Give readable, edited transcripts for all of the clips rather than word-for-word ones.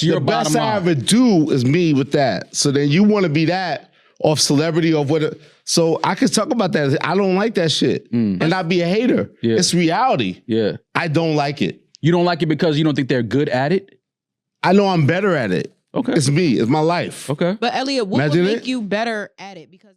That's your bottom line. The best I ever do is me with that. So then you want to be that off celebrity or what? So I could talk about that. I don't like that shit. And not be a hater. Yeah. It's reality. Yeah. I don't like it. You don't like it because you don't think they're good at it? I know I'm better at it. Okay. It's me. It's my life. Okay. But Elliott, what Imagine would make it. you better at it? Because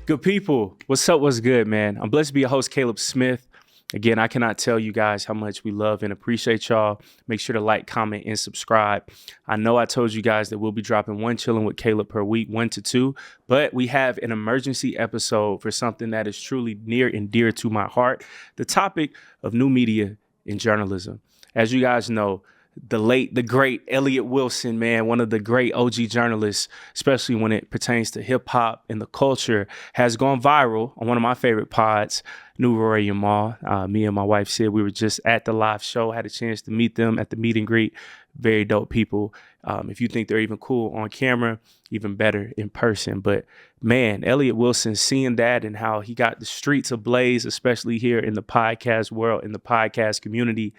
Good people, what's up, what's good, man? I'm blessed to be your host, Caleb Smith. Again, I cannot tell you guys how much we love and appreciate y'all. Make sure to like, comment, and subscribe. I know I told you guys that we'll be dropping one Chillin' With Caleb per week, 1 to 2, but we have an emergency episode for something that is truly near and dear to my heart, the topic of new media in journalism. As you guys know, the late, the great Elliott Wilson, man, one of the great OG journalists, especially when it pertains to hip hop and the culture, has gone viral on one of my favorite pods, New Rory and Ma. Me and my wife said we were just at the live show, had a chance to meet them at the meet and greet. Very dope people. If you think they're even cool on camera, even better in person. But man, Elliott Wilson, seeing that and how he got the streets ablaze, especially here in the podcast world, in the podcast community.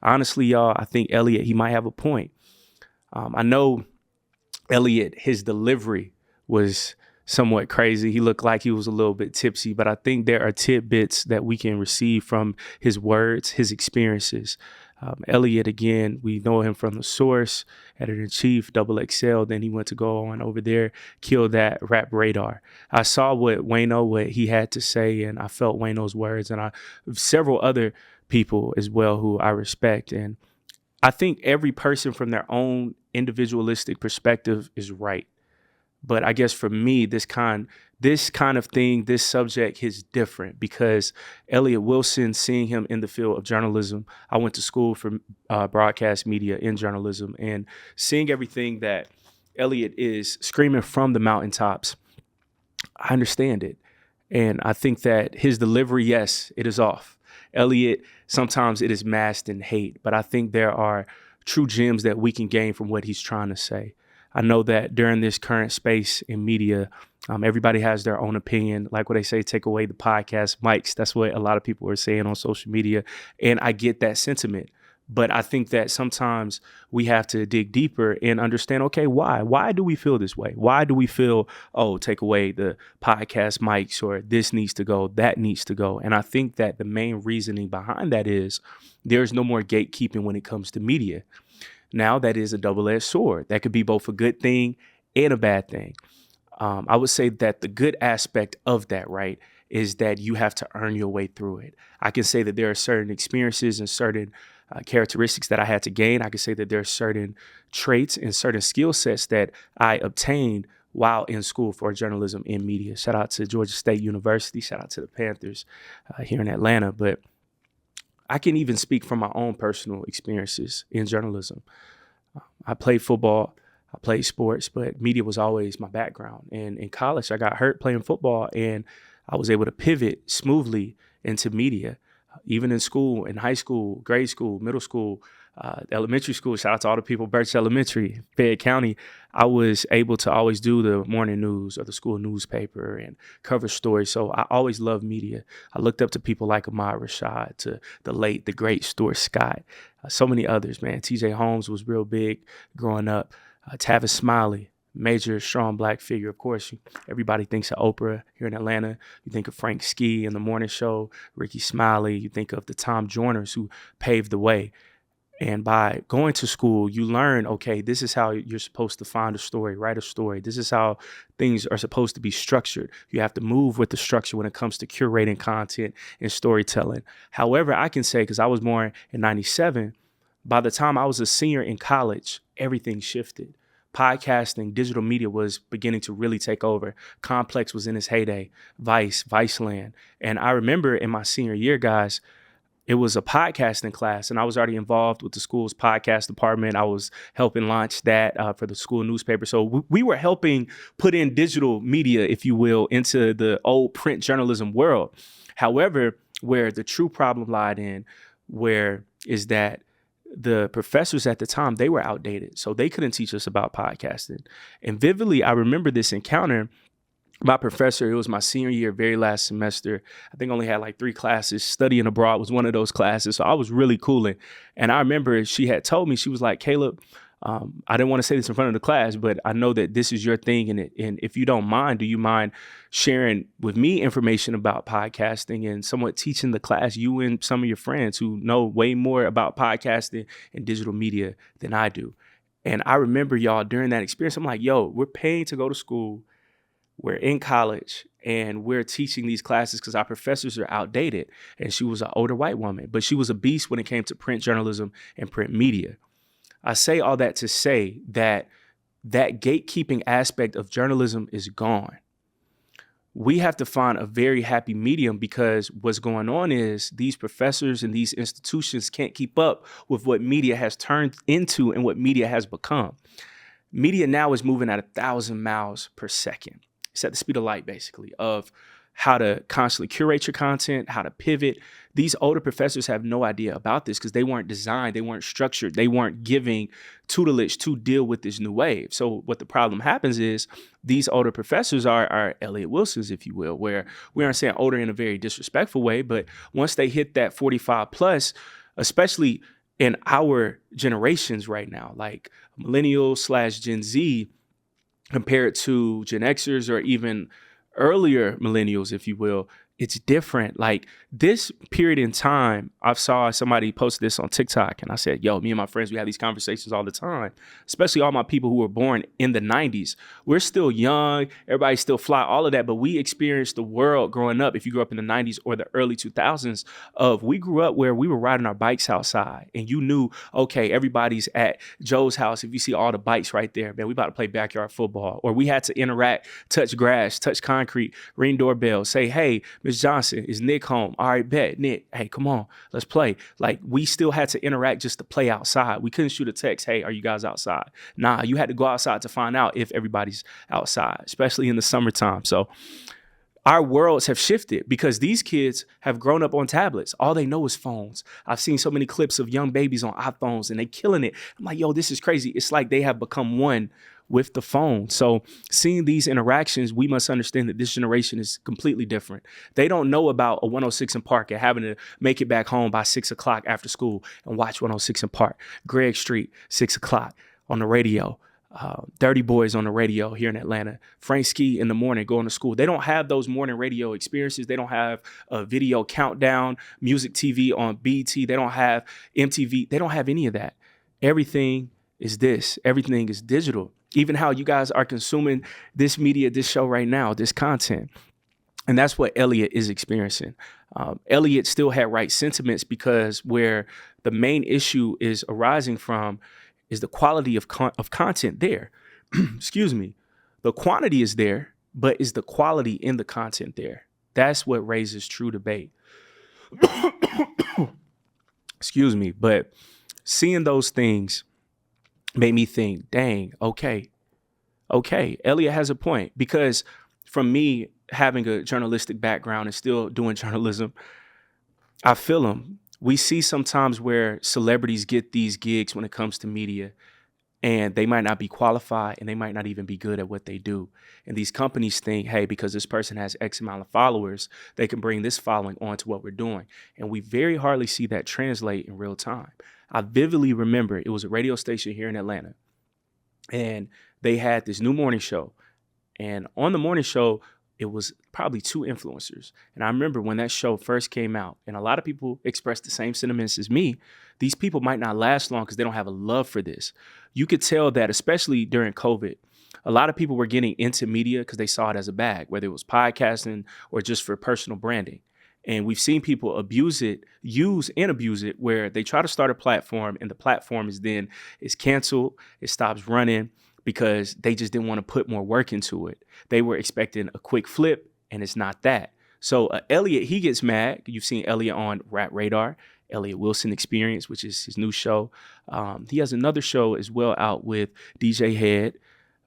Honestly, y'all, I think Elliott, he might have a point. I know Elliott, his delivery was somewhat crazy. He looked like he was a little bit tipsy, but I think there are tidbits that we can receive from his words, his experiences. Elliott, again, we know him from The Source, editor-in-chief, XXL. Then he went to go on over there, kill that rap radar. I saw what he had to say, and I felt Wayno's words, and several other people as well who I respect. And I think every person from their own individualistic perspective is right. But I guess for me, this kind of thing, this subject is different because Elliott Wilson, seeing him in the field of journalism, I went to school for broadcast media in journalism, and seeing everything that Elliott is screaming from the mountaintops, I understand it. And I think that his delivery, yes, it is off. Elliott, sometimes it is masked in hate, but I think there are true gems that we can gain from what he's trying to say. I know that during this current space in media, everybody has their own opinion. Like what they say, take away the podcast mics. That's what a lot of people are saying on social media. And I get that sentiment. But I think that sometimes we have to dig deeper and understand, okay, why? Why do we feel this way? Why do we feel, oh, take away the podcast mics, or this needs to go, that needs to go? And I think that the main reasoning behind that is there's no more gatekeeping when it comes to media. Now, that is a double-edged sword. That could be both a good thing and a bad thing. I would say that the good aspect of that, right, is that you have to earn your way through it. I can say that there are certain experiences and certain characteristics that I had to gain. I can say that there are certain traits and certain skill sets that I obtained while in school for journalism and media. Shout out to Georgia State University. Shout out to the Panthers here in Atlanta. But I can even speak from my own personal experiences in journalism. I played football, I played sports, but media was always my background. And in college, I got hurt playing football, and I was able to pivot smoothly into media. Even in school, in high school, grade school, middle school, elementary school, shout out to all the people, Birch Elementary, Fayette County, I was able to always do the morning news or the school newspaper and cover stories. So I always loved media. I looked up to people like Ahmad Rashad, to the late, the great Stuart Scott, so many others, man. TJ Holmes was real big growing up. Tavis Smiley, major, strong black figure. Of course, everybody thinks of Oprah here in Atlanta. You think of Frank Ski in the morning show, Ricky Smiley. You think of the Tom Joyners who paved the way. And by going to school, you learn, okay, this is how you're supposed to find a story, write a story. This is how things are supposed to be structured. You have to move with the structure when it comes to curating content and storytelling. However, I can say, because I was born in 97, by the time I was a senior in college, everything shifted. Podcasting, digital media was beginning to really take over. Complex was in its heyday, Viceland. And I remember in my senior year, guys, it was a podcasting class, and I was already involved with the school's podcast department. I was helping launch that for the school newspaper. So we were helping put in digital media, if you will, into the old print journalism world. However, where the true problem lied in, where is that the professors at the time, they were outdated. So they couldn't teach us about podcasting. And vividly, I remember this encounter. My professor, it was my senior year, very last semester. I think I only had like 3 classes. Studying abroad was one of those classes. So I was really cooling. And I remember she had told me, she was like, Caleb, I didn't want to say this in front of the class, but I know that this is your thing. And if you don't mind, do you mind sharing with me information about podcasting and somewhat teaching the class, you and some of your friends who know way more about podcasting and digital media than I do? And I remember, y'all, during that experience, I'm like, yo, we're paying to go to school. We're in college and we're teaching these classes because our professors are outdated. And she was an older white woman, but she was a beast when it came to print journalism and print media. I say all that to say that gatekeeping aspect of journalism is gone. We have to find a very happy medium, because what's going on is these professors and these institutions can't keep up with what media has turned into and what media has become. Media now is moving at 1,000 miles per second. It's at the speed of light, basically, of how to constantly curate your content, how to pivot. These older professors have no idea about this because they weren't designed, they weren't structured, they weren't giving tutelage to deal with this new wave. So what the problem happens is these older professors are Elliott Wilsons, if you will, where we aren't saying older in a very disrespectful way, but once they hit that 45 plus, especially in our generations right now, like millennials / Gen Z, compared to Gen Xers or even earlier millennials, if you will, it's different. Like this period in time, I saw somebody post this on TikTok and I said, yo, me and my friends, we have these conversations all the time, especially all my people who were born in the 90s. We're still young. Everybody's still fly, all of that. But we experienced the world growing up. If you grew up in the 90s or the early 2000s, we grew up where we were riding our bikes outside and you knew, okay, everybody's at Joe's house. If you see all the bikes right there, man, we about to play backyard football. Or we had to interact, touch grass, touch concrete, ring doorbell, say, hey, Miss Johnson, is Nick home? All right, bet. Nick, hey, come on, let's play. Like we still had to interact just to play outside. We couldn't shoot a text, hey, are you guys outside? Nah, you had to go outside to find out if everybody's outside, especially in the summertime. So our worlds have shifted because these kids have grown up on tablets. All they know is phones. I've seen so many clips of young babies on iPhones and they killing it. I'm like, yo, this is crazy. It's like they have become one with the phone. So seeing these interactions, we must understand that this generation is completely different. They don't know about a 106 in Park and having to make it back home by 6 o'clock after school and watch 106 in Park. Greg Street, 6 o'clock on the radio. Dirty Boys on the radio here in Atlanta. Frank Ski in the morning going to school. They don't have those morning radio experiences. They don't have a video countdown, music TV on BT. They don't have MTV. They don't have any of that. Everything is this. Everything is digital. Even how you guys are consuming this media, this show right now, this content. And that's what Elliott is experiencing. Elliott still had right sentiments because where the main issue is arising from is the quality of content there. Excuse me. The quantity is there, but is the quality in the content there? That's what raises true debate. Excuse me. But seeing those things made me think, dang, okay, Elliott has a point. Because from me having a journalistic background and still doing journalism, I feel him. We see sometimes where celebrities get these gigs when it comes to media, and they might not be qualified and they might not even be good at what they do. And these companies think, hey, because this person has X amount of followers, they can bring this following on to what we're doing. And we very hardly see that translate in real time. I vividly remember it was a radio station here in Atlanta, and they had this new morning show. And on the morning show, it was probably 2 influencers. And I remember when that show first came out, and a lot of people expressed the same sentiments as me, these people might not last long because they don't have a love for this. You could tell that, especially during COVID, a lot of people were getting into media because they saw it as a bag, whether it was podcasting or just for personal branding. And we've seen people use and abuse it, where they try to start a platform and the platform is canceled, it stops running because they just didn't want to put more work into it. They were expecting a quick flip, and it's not that. So Elliott, he gets mad. You've seen Elliott on Rap Radar, Elliott Wilson Experience, which is his new show. He has another show as well out with DJ Head.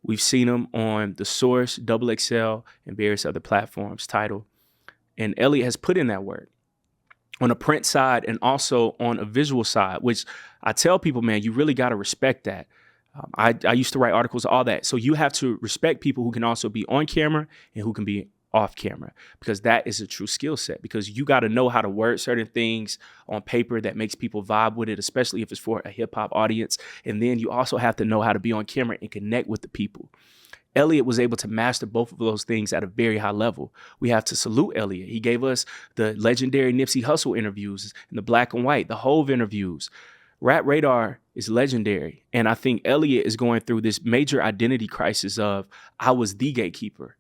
We've seen him on The Source, Double XL, and various other platforms, Tidal. And Elliott has put in that work. on a print side and also on a visual side, which I tell people, man, you really got to respect that. I used to write articles, all that. So you have to respect people who can also be on camera and who can be off camera, because that is a true skill set, because you got to know how to word certain things on paper that makes people vibe with it, especially if it's for a hip hop audience. And then you also have to know how to be on camera and connect with the people. Elliott was able to master both of those things at a very high level. We have to salute Elliott. He gave us the legendary Nipsey Hussle interviews and the Black and White, the Hove interviews. Rap Radar is legendary. And I think Elliott is going through this major identity crisis of, I was the gatekeeper.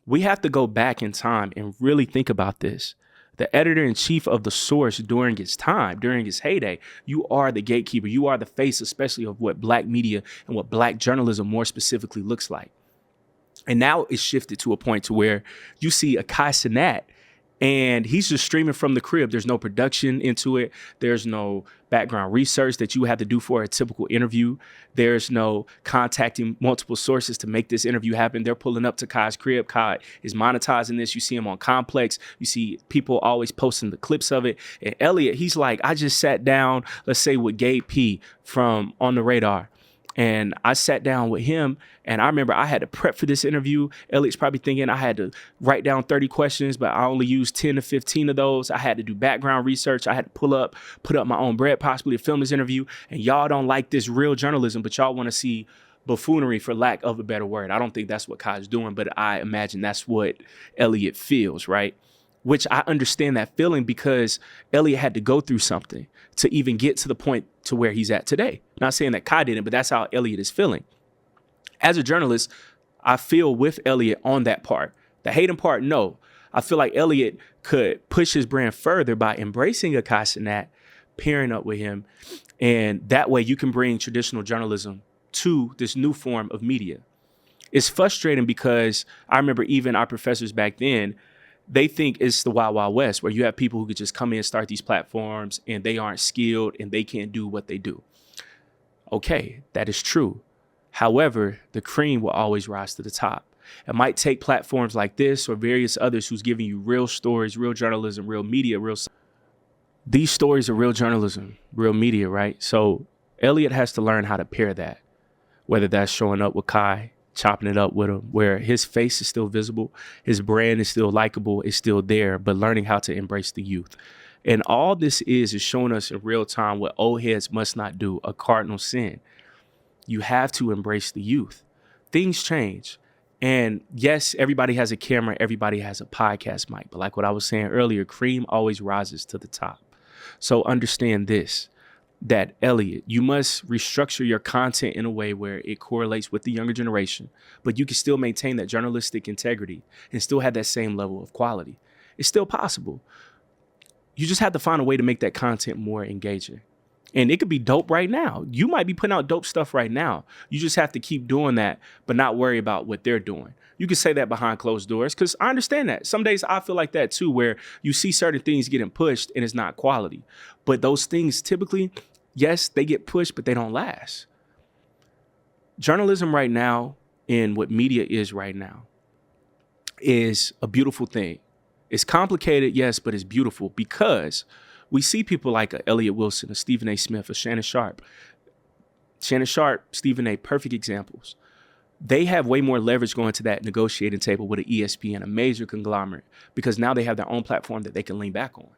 We have to go back in time and really think about this. The editor-in-chief of The Source during his time, during his heyday, you are the gatekeeper. You are the face, especially of what Black media and what Black journalism more specifically looks like. And now it's shifted to a point to where you see a Kai Cenat and he's just streaming from the crib. There's no production into it. There's no background research that you have to do for a typical interview. There's no contacting multiple sources to make this interview happen. They're pulling up to Kai's crib. Kai is monetizing this. You see him on Complex. You see people always posting the clips of it. And Elliott, he's like, I just sat down, let's say with Gabe P from On the Radar. And I sat down with him, and I remember I had to prep for this interview. Elliott's probably thinking I had to write down 30 questions, but I only used 10 to 15 of those. I had to do background research. I had to put up my own bread possibly to film this interview. And y'all don't like this real journalism, but y'all want to see buffoonery, for lack of a better word. I don't think that's what Kai's doing, but I imagine that's what Elliott feels, right? Which I understand that feeling, because Elliott had to go through something to even get to the point to where he's at today. Not saying that Kai didn't, but that's how Elliott is feeling. As a journalist, I feel with Elliott on that part. The hating part, no. I feel like Elliott could push his brand further by embracing a Kai Cenat, pairing up with him, and that way you can bring traditional journalism to this new form of media. It's frustrating because I remember even our professors back then, they think it's the Wild Wild West, where you have people who could just come in and start these platforms and they aren't skilled and they can't do what they do. Okay, that is true. However, the cream will always rise to the top. It might take platforms like this or various others who's giving you real stories, real journalism, real media, these stories are real journalism, real media, right? So Elliott has to learn how to pair that, whether that's showing up with Kai, chopping it up with him, where his face is still visible, his brand is still likable, is still there, but learning how to embrace the youth. And all this is showing us in real time what old heads must not do, a cardinal sin. You have to embrace the youth. Things change. And yes, everybody has a camera, everybody has a podcast mic, but like what I was saying earlier, cream always rises to the top. So understand this, that Elliott, you must restructure your content in a way where it correlates with the younger generation, but you can still maintain that journalistic integrity and still have that same level of quality. It's still possible. You just have to find a way to make that content more engaging. And it could be dope right now. You might be putting out dope stuff right now. You just have to keep doing that, but not worry about what they're doing. You can say that behind closed doors, because I understand that. Some days I feel like that too, where you see certain things getting pushed and it's not quality. But those things typically, yes, they get pushed, but they don't last. Journalism right now, and what media is right now, is a beautiful thing. It's complicated, yes, but it's beautiful, because we see people like a Elliott Wilson, a Stephen A. Smith, a Shannon Sharp. Shannon Sharp, Stephen A., perfect examples. They have way more leverage going to that negotiating table with an ESPN, a major conglomerate, because now they have their own platform that they can lean back on.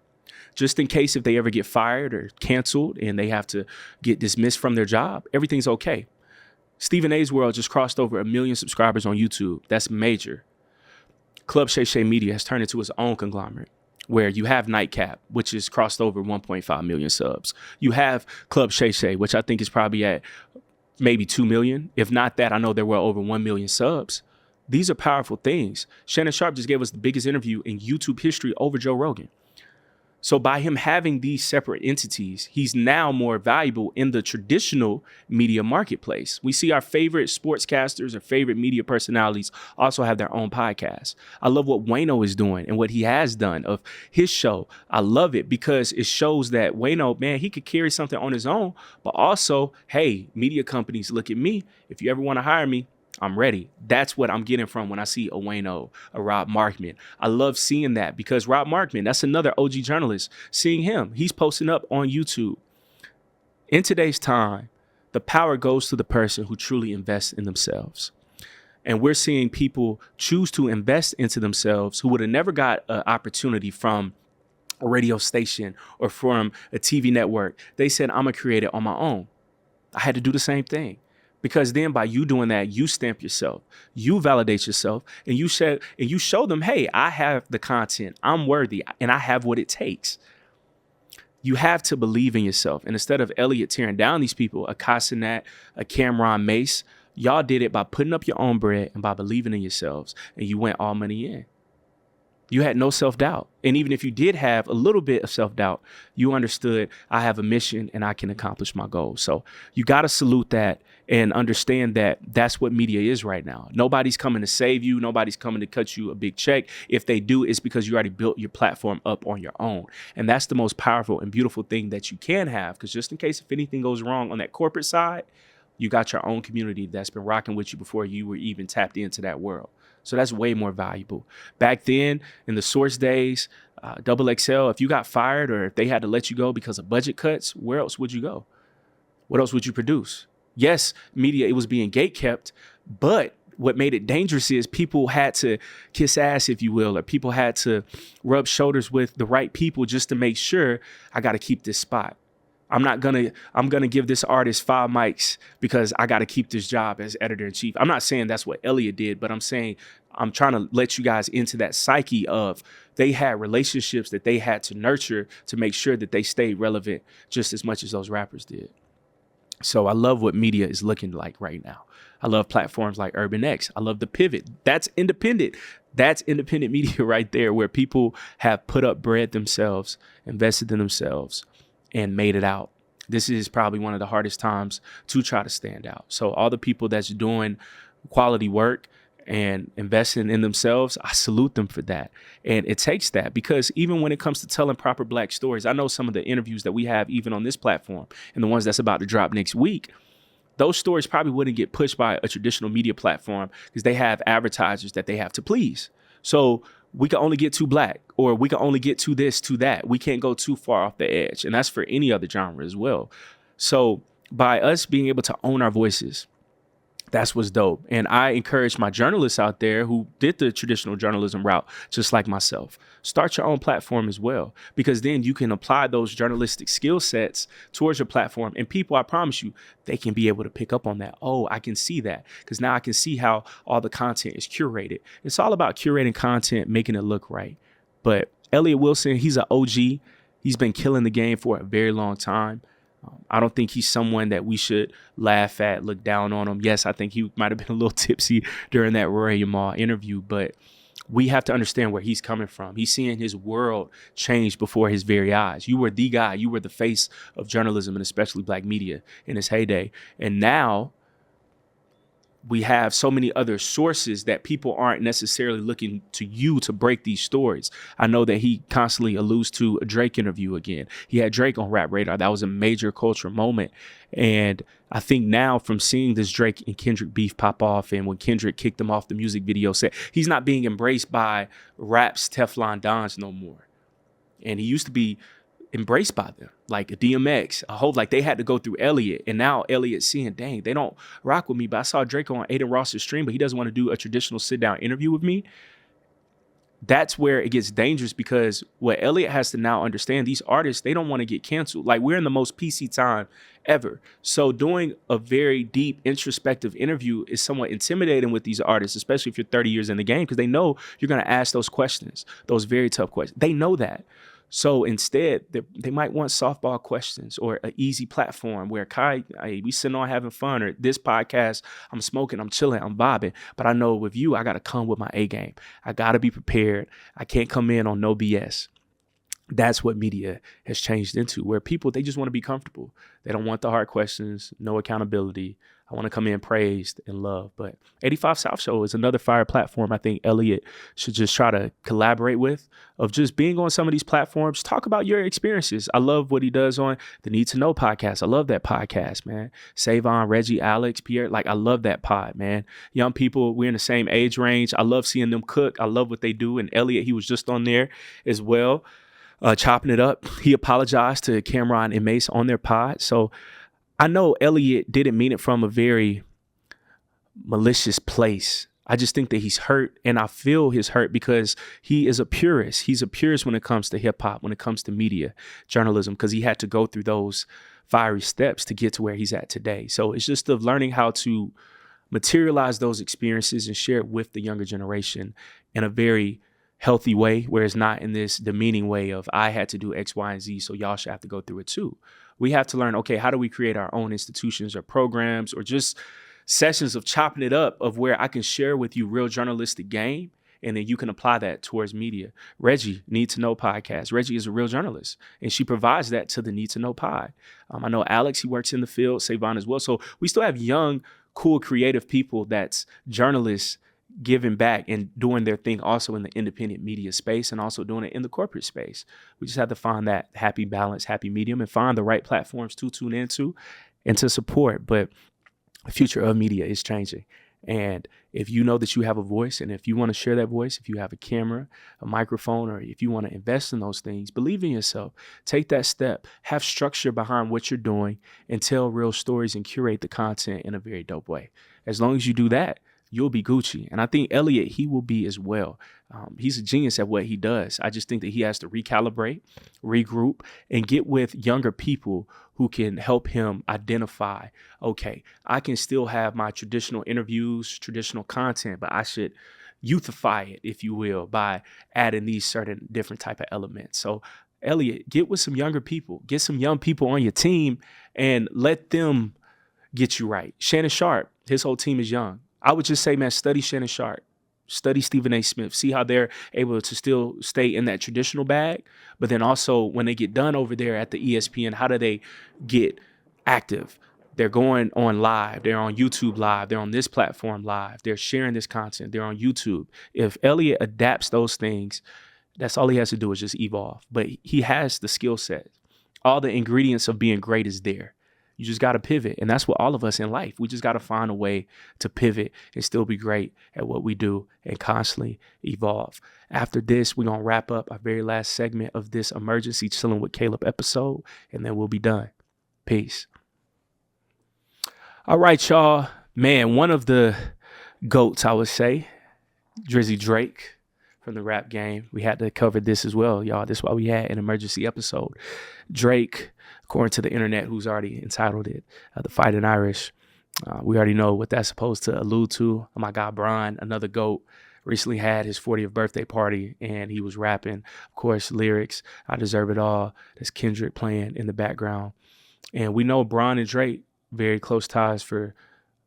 Just in case if they ever get fired or canceled and they have to get dismissed from their job, everything's okay. Stephen A.'s world just crossed over 1 million subscribers on YouTube. That's major. Club Shay Shay Media has turned into its own conglomerate, where you have Nightcap, which has crossed over 1.5 million subs. You have Club Shay Shay, which I think is probably at maybe 2 million. If not that, I know there were over 1 million subs. These are powerful things. Shannon Sharp just gave us the biggest interview in YouTube history over Joe Rogan. So by him having these separate entities, he's now more valuable in the traditional media marketplace. We see our favorite sportscasters or favorite media personalities also have their own podcasts. I love what Wayno is doing and what he has done of his show. I love it because it shows that Wayno, man, he could carry something on his own, but also, hey, media companies, look at me. If you ever want to hire me, I'm ready. That's what I'm getting from when I see a Wayno, a Rob Markman. I love seeing that because Rob Markman, that's another OG journalist. Seeing him, he's posting up on YouTube. In today's time, the power goes to the person who truly invests in themselves. And we're seeing people choose to invest into themselves who would have never got an opportunity from a radio station or from a TV network. They said, I'm going to create it on my own. I had to do the same thing. Because then by you doing that, you stamp yourself, you validate yourself, and you show them, hey, I have the content, I'm worthy, and I have what it takes. You have to believe in yourself. And instead of Elliott tearing down these people, a Casanat, a Cameron Mace, y'all did it by putting up your own bread and by believing in yourselves, and you went all money in. You had no self-doubt. And even if you did have a little bit of self-doubt, you understood I have a mission and I can accomplish my goals. So you got to salute that and understand that that's what media is right now. Nobody's coming to save you. Nobody's coming to cut you a big check. If they do, it's because you already built your platform up on your own. And that's the most powerful and beautiful thing that you can have, because just in case if anything goes wrong on that corporate side, you got your own community that's been rocking with you before you were even tapped into that world. So that's way more valuable. Back then, in the Source days, Double XL, if you got fired or if they had to let you go because of budget cuts, where else would you go? What else would you produce? Yes, media, it was being gatekept, but what made it dangerous is people had to kiss ass, if you will, or people had to rub shoulders with the right people just to make sure I got to keep this spot. I'm gonna give this artist 5 mics because I got to keep this job as editor in chief. I'm not saying that's what Elliott did, but I'm saying I'm trying to let you guys into that psyche of they had relationships that they had to nurture to make sure that they stayed relevant just as much as those rappers did. So I love what media is looking like right now. I love platforms like Urban X. I love the pivot. That's independent. That's independent media right there, where people have put up bread themselves, invested in themselves, and made it out. This is probably one of the hardest times to try to stand out. So all the people that's doing quality work and investing in themselves, I salute them for that. And it takes that, because even when it comes to telling proper Black stories, I know some of the interviews that we have even on this platform and the ones that's about to drop next week, those stories probably wouldn't get pushed by a traditional media platform because they have advertisers that they have to please. So we can only get too Black, or we can only get to this, to that. We can't go too far off the edge. And that's for any other genre as well. So by us being able to own our voices, that's what's dope. And I encourage my journalists out there who did the traditional journalism route, just like myself, start your own platform as well, because then you can apply those journalistic skill sets towards your platform. And people, I promise you, they can be able to pick up on that. Oh, I can see that, because now I can see how all the content is curated. It's all about curating content, making it look right. But Elliott Wilson, he's an OG. He's been killing the game for a very long time. I don't think he's someone that we should laugh at, look down on him. Yes, I think he might have been a little tipsy during that Rory interview, but we have to understand where he's coming from. He's seeing his world change before his very eyes. You were the guy. You were the face of journalism, and especially Black media in its heyday. And now we have so many other sources that people aren't necessarily looking to you to break these stories. I know that he constantly alludes to a Drake interview again. He had Drake on Rap Radar. That was a major cultural moment. And I think now, from seeing this Drake and Kendrick beef pop off, and when Kendrick kicked him off the music video set, he's not being embraced by rap's Teflon Dons no more. And he used to be embraced by them, like a DMX, a whole, like they had to go through Elliott, and now Elliott's seeing, dang, they don't rock with me, but I saw Drake on Aiden Ross's stream, but he doesn't want to do a traditional sit-down interview with me. That's where it gets dangerous, because what Elliott has to now understand, these artists, they don't want to get canceled. Like, we're in the most PC time ever. So doing a very deep, introspective interview is somewhat intimidating with these artists, especially if you're 30 years in the game, because they know you're going to ask those questions, those very tough questions. They know that. So instead, they might want softball questions or an easy platform where we sitting on having fun, or this podcast, I'm smoking, I'm chilling, I'm vibing. But I know with you, I got to come with my A game. I got to be prepared. I can't come in on no BS. That's what media has changed into, where people, they just want to be comfortable. They don't want the hard questions, no accountability. I want to come in praised and loved. But 85 South Show is another fire platform I think Elliott should just try to collaborate with, of just being on some of these platforms. Talk about your experiences. I love what he does on the Need to Know podcast. I love that podcast, man. Savon, Reggie, Alex, Pierre. Like, I love that pod, man. Young people, we're in the same age range. I love seeing them cook. I love what they do. And Elliott, he was just on there as well, chopping it up. He apologized to Cameron and Mace on their pod. So I know Elliott didn't mean it from a very malicious place. I just think that he's hurt, and I feel his hurt because he is a purist. He's a purist when it comes to hip hop, when it comes to media, journalism, because he had to go through those fiery steps to get to where he's at today. So it's just of learning how to materialize those experiences and share it with the younger generation in a very healthy way, where it's not in this demeaning way of I had to do X, Y, and Z, so y'all should have to go through it too. We have to learn, okay, how do we create our own institutions or programs or just sessions of chopping it up, of where I can share with you real journalistic game, and then you can apply that towards media. Reggie, Need to Know podcast. Reggie is a real journalist, and she provides that to the Need to Know pod. I know Alex, he works in the field, Savon as well. So we still have young, cool, creative people that's journalists giving back and doing their thing also in the independent media space, and also doing it in the corporate space. We just have to find that happy balance, happy medium, and find the right platforms to tune into and to support. But the future of media is changing. And if you know that you have a voice, and if you want to share that voice, if you have a camera, a microphone, or if you want to invest in those things, believe in yourself, take that step, have structure behind what you're doing, and tell real stories and curate the content in a very dope way. As long as you do that, you'll be Gucci. And I think Elliott, he will be as well. He's a genius at what he does. I just think that he has to recalibrate, regroup, and get with younger people who can help him identify, okay, I can still have my traditional interviews, traditional content, but I should youthify it, if you will, by adding these certain different type of elements. So Elliott, get with some younger people, get some young people on your team, and let them get you right. Shannon Sharp, his whole team is young. I would just say, man, study Shannon Sharp, study Stephen A. Smith, see how they're able to still stay in that traditional bag, but then also when they get done over there at the ESPN, how do they get active? They're going on live, they're on YouTube live, they're on this platform live, they're sharing this content, they're on YouTube. If Elliott adapts those things, that's all he has to do is just evolve. But he has the skill set. All the ingredients of being great is there. You just got to pivot. And that's what all of us in life, we just got to find a way to pivot and still be great at what we do and constantly evolve. After this, we're going to wrap up our very last segment of this emergency Chillin with Caleb episode, and then we'll be done. Peace. All right, y'all. Man, one of the GOATs, I would say, Drizzy Drake from the rap game. We had to cover this as well, y'all. This is why we had an emergency episode. Drake, according to the internet, who's already entitled it, The Fighting Irish. We already know what that's supposed to allude to. Oh my God, Brian, another GOAT, recently had his 40th birthday party, and he was rapping, of course, lyrics, I Deserve It All. That's Kendrick playing in the background. And we know Brian and Drake, very close ties for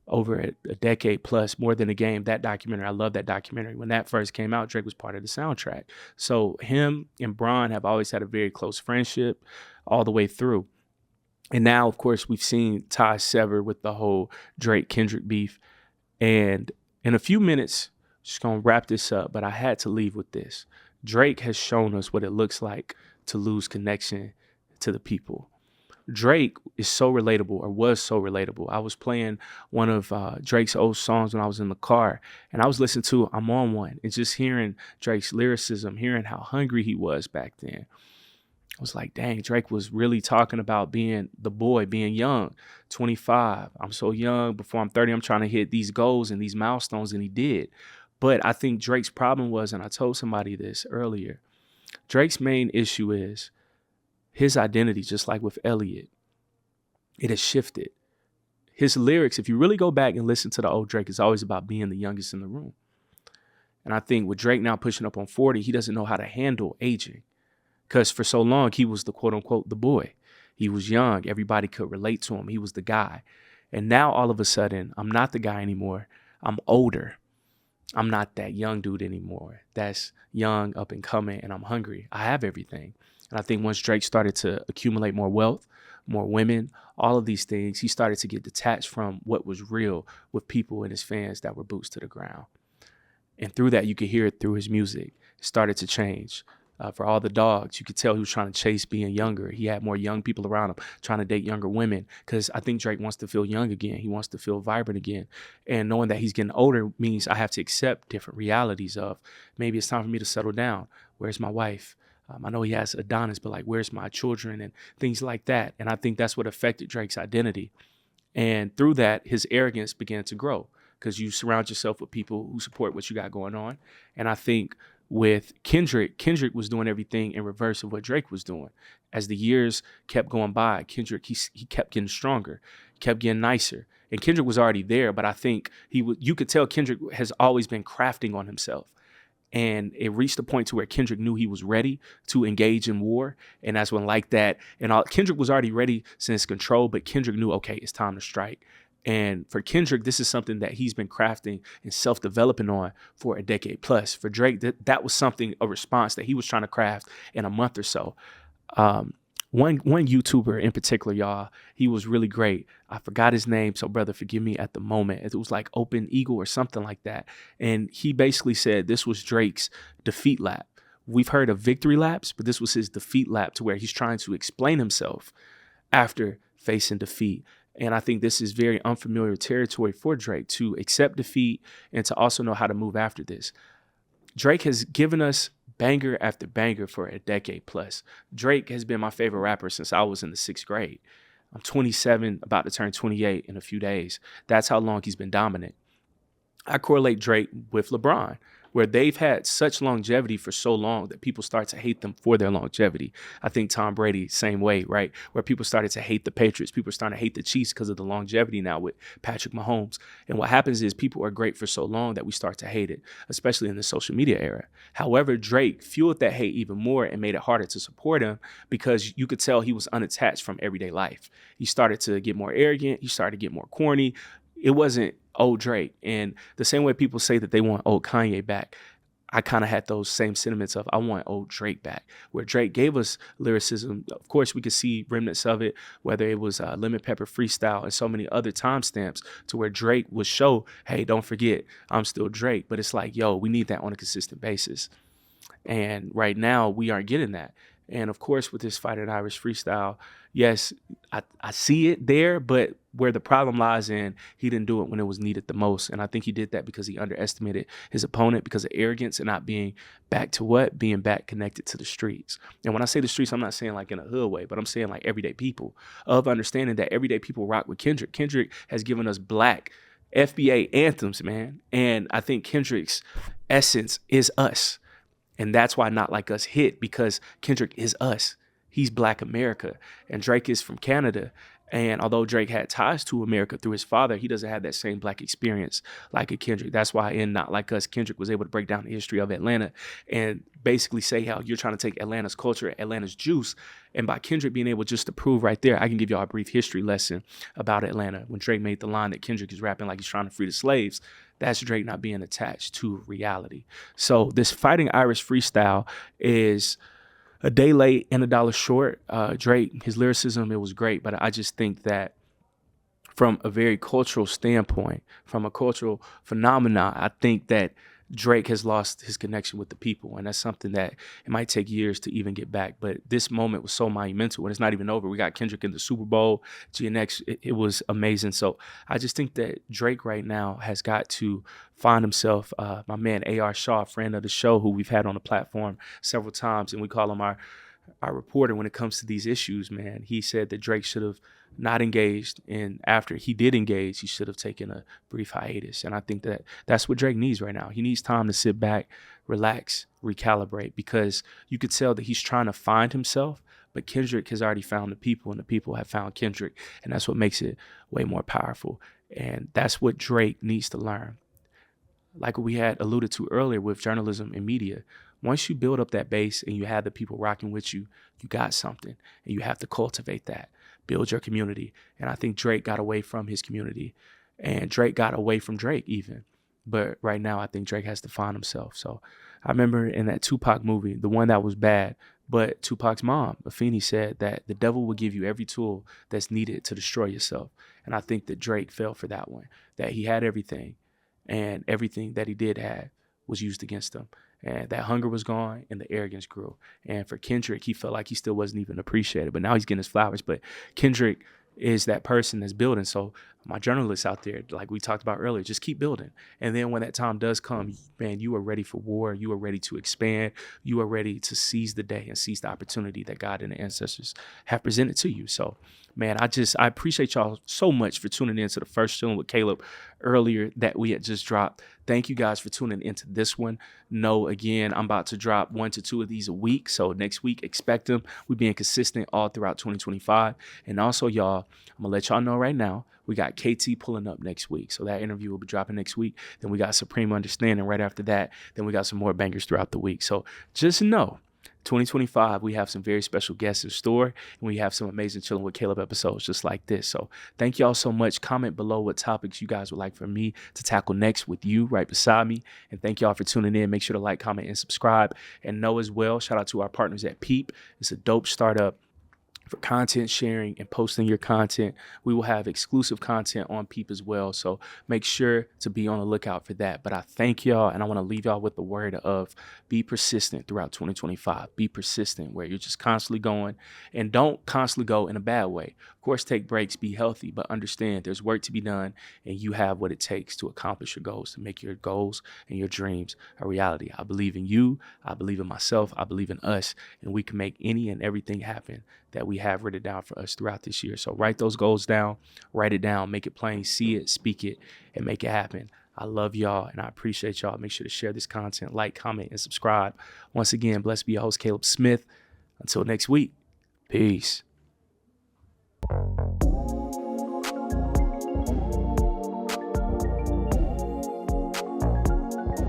over a decade plus, More Than a Game. That documentary, I love that documentary. When that first came out, Drake was part of the soundtrack. So him and Bron have always had a very close friendship all the way through. And now, of course, we've seen ties sever with the whole Drake-Kendrick beef. And in a few minutes, just going to wrap this up, but I had to leave with this. Drake has shown us what it looks like to lose connection to the people. Drake is so relatable, or was so relatable. I was playing one of Drake's old songs when I was in the car, and I was listening to I'm On One, and just hearing Drake's lyricism, hearing how hungry he was back then. I was like, dang, Drake was really talking about being the boy, being young, 25. I'm so young. Before I'm 30, I'm trying to hit these goals and these milestones, and he did. But I think Drake's problem was, and I told somebody this earlier, Drake's main issue is his identity, just like with Elliott, it has shifted. His lyrics, if you really go back and listen to the old Drake, it's always about being the youngest in the room. And I think with Drake now pushing up on 40, he doesn't know how to handle aging. Because for so long, he was the quote unquote the boy. He was young. Everybody could relate to him. He was the guy. And now all of a sudden, I'm not the guy anymore. I'm older. I'm not that young dude anymore. That's young, up and coming, and I'm hungry. I have everything. And I think once Drake started to accumulate more wealth, more women, all of these things, he started to get detached from what was real with people and his fans that were boots to the ground. And through that, you could hear it through his music. It started to change. For all the dogs, you could tell he was trying to chase being younger. He had more young people around him, trying to date younger women, because I think Drake wants to feel young again. He wants to feel vibrant again. And knowing that he's getting older means I have to accept different realities of maybe it's time for me to settle down. Where's my wife? I know he has Adonis, but like, where's my children and things like that? And I think that's what affected Drake's identity. And through that, his arrogance began to grow because you surround yourself with people who support what you got going on. And I think with Kendrick was doing everything in reverse of what Drake was doing. As the years kept going by, Kendrick, he kept getting stronger, kept getting nicer. And Kendrick was already there, but I think you could tell Kendrick has always been crafting on himself. And it reached a point to where Kendrick knew he was ready to engage in war. And that's when like that, Kendrick was already ready since Control, but Kendrick knew, okay, it's time to strike. And for Kendrick, this is something that he's been crafting and self-developing on for a decade plus. For Drake, that was something, a response that he was trying to craft in a month or so. One YouTuber in particular, y'all, he was really great. I forgot his name, so brother, forgive me at the moment. It was like Open Eagle or something like that. And he basically said this was Drake's defeat lap. We've heard of victory laps, but this was his defeat lap to where he's trying to explain himself after facing defeat. And I think this is very unfamiliar territory for Drake to accept defeat and to also know how to move after this. Drake has given us banger after banger for a decade plus. Drake has been my favorite rapper since I was in the 6th grade. I'm 27, about to turn 28 in a few days. That's how long he's been dominant. I correlate Drake with LeBron, where they've had such longevity for so long that people start to hate them for their longevity. I think Tom Brady, same way, right? Where people started to hate the Patriots. People are starting to hate the Chiefs because of the longevity now with Patrick Mahomes. And what happens is people are great for so long that we start to hate it, especially in the social media era. However, Drake fueled that hate even more and made it harder to support him because you could tell he was unattached from everyday life. He started to get more arrogant. He started to get more corny. It wasn't old Drake. And the same way people say that they want old Kanye back, I kind of had those same sentiments of I want old Drake back, where Drake gave us lyricism. Of course, we could see remnants of it, whether it was Lemon Pepper Freestyle and so many other timestamps to where Drake would show, hey, don't forget, I'm still Drake. But it's like, yo, we need that on a consistent basis. And right now, we aren't getting that. And of course, with this Fighting Irish Freestyle, yes, I see it there, but where the problem lies in, he didn't do it when it was needed the most. And I think he did that because he underestimated his opponent because of arrogance and not being back to what? Being back connected to the streets. And when I say the streets, I'm not saying like in a hood way, but I'm saying like everyday people, of understanding that everyday people rock with Kendrick. Kendrick has given us black FBA anthems, man. And I think Kendrick's essence is us. And that's why Not Like Us hit, because Kendrick is us. He's Black America. And Drake is from Canada. And although Drake had ties to America through his father, he doesn't have that same Black experience like a Kendrick. That's why in Not Like Us, Kendrick was able to break down the history of Atlanta and basically say how you're trying to take Atlanta's culture, Atlanta's juice. And by Kendrick being able just to prove right there, I can give y'all a brief history lesson about Atlanta. When Drake made the line that Kendrick is rapping like he's trying to free the slaves, that's Drake not being attached to reality. So this Fighting Irish Freestyle is a day late and $1 short. Drake, his lyricism, it was great, but I just think that from a very cultural standpoint, from a cultural phenomena, I think that Drake has lost his connection with the people. And that's something that it might take years to even get back. But this moment was so monumental and it's not even over. We got Kendrick in the Super Bowl, GNX, it was amazing. So I just think that Drake right now has got to find himself. My man, A.R. Shaw, friend of the show, who we've had on the platform several times, and we call him our reporter when it comes to these issues, man. He said that Drake should have not engaged, and after he did engage, he should have taken a brief hiatus. And I think that that's what Drake needs right now. He needs time to sit back, relax, recalibrate, because you could tell that he's trying to find himself, but Kendrick has already found the people, and the people have found Kendrick, and that's what makes it way more powerful. And that's what Drake needs to learn. Like we had alluded to earlier with journalism and media, once you build up that base and you have the people rocking with you, you got something, and you have to cultivate that. Build your community. And I think Drake got away from his community, and Drake got away from Drake even. But right now, I think Drake has to find himself. So I remember in that Tupac movie, the one that was bad, But Tupac's mom, Afeni, said that the devil will give you every tool that's needed to destroy yourself. And I think that Drake fell for that one, that he had everything, and everything that he did have was used against him. And that hunger was gone and the arrogance grew. And for Kendrick, he felt like he still wasn't even appreciated, but now he's getting his flowers. But Kendrick is that person that's building. So my journalists out there, like we talked about earlier, just keep building. And then when that time does come, man, you are ready for war. You are ready to expand. You are ready to seize the day and seize the opportunity that God and the ancestors have presented to you. So, man, I appreciate y'all so much for tuning in to the first Chillin with Caleb earlier that we had just dropped. Thank you guys for tuning into this one. No, again, I'm about to drop 1 to 2 of these a week. So next week, expect them. We're being consistent all throughout 2025. And also, y'all, I'm going to let y'all know right now, we got KT pulling up next week. So that interview will be dropping next week. Then we got Supreme Understanding right after that. Then we got some more bangers throughout the week. So just know, 2025, we have some very special guests in store, and we have some amazing Chillin' with Caleb episodes just like this. So thank y'all so much. Comment below what topics you guys would like for me to tackle next with you right beside me. And thank y'all for tuning in. Make sure to like, comment, and subscribe. And know as well, shout out to our partners at Peep. It's a dope startup for content sharing and posting your content. We will have exclusive content on Peep as well. So make sure to be on the lookout for that. But I thank y'all, and I want to leave y'all with the word of be persistent throughout 2025. Be persistent where you're just constantly going, and don't constantly go in a bad way. Of course, take breaks, be healthy, but understand there's work to be done, and you have what it takes to accomplish your goals, to make your goals and your dreams a reality. I believe in you. I believe in myself. I believe in us, and we can make any and everything happen that we have written down for us throughout this year. So write those goals down, write it down, make it plain, see it, speak it, and make it happen. I love y'all, and I appreciate y'all. Make sure to share this content, like, comment, and subscribe. Once again, blessed be your host, Caleb Smith. Until next week, peace.